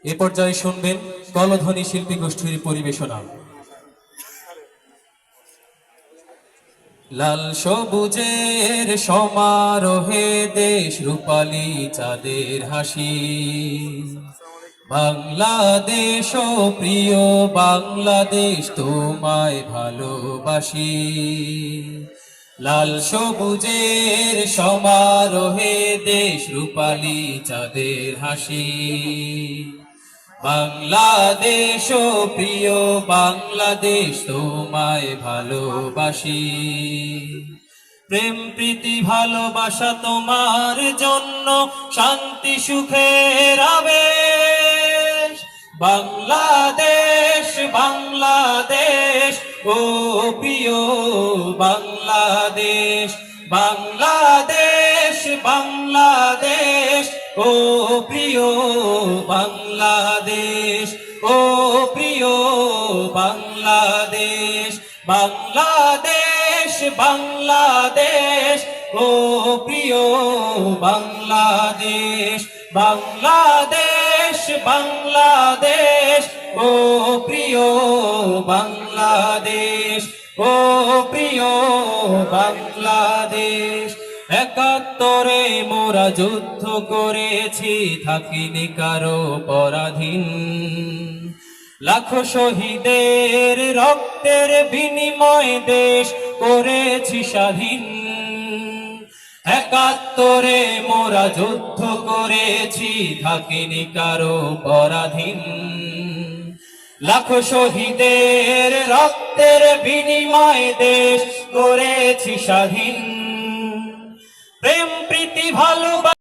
এ পর্যায়ে শুনবেন কলধ্বনি শিল্পী গোষ্ঠীর পরিবেশনা। লাল সবুজের সমারোহে দেশ রূপালী চাঁদের হাসি, বাংলাদেশ ও প্রিয় বাংলাদেশ তোমায় ভালোবাসি। লাল সবুজের সমারোহে দেশ রূপালী চাঁদের হাসি, বাংলাদেশ ও প্রিয় বাংলাদেশ তোমায় ভালোবাসি। প্রেম প্রীতি ভালোবাসা তোমার জন্য শান্তি সুখের আবেশ। বাংলাদেশ বাংলাদেশ ও প্রিয় বাংলাদেশ, বাংলাদেশ বাংলাদেশ ও প্রিয় বাংলাদেশ, ও প্রিয় বাংলাদেশ, বাংলাদেশ বাংলাদেশ ও প্রিয় বাংলাদেশ, বাংলাদেশ বাংলাদেশ ও প্রিয় বাংলাদেশ, ও প্রিয় বাংলাদেশ। ৭১ মোরা যুদ্ধ করেছি, থাকিনি কারো পরাধীন। লাখো শহীদের রক্তের বিনিময়ে দেশ করেছি স্বাধীন। ৭১ মোরা যুদ্ধ করেছি, থাকিনি কারো পরাধীন। লাখো শহীদের রক্তের বিনিময়ে দেশ করেছি স্বাধীন। প্রেম প্রীতি ভালোবাসা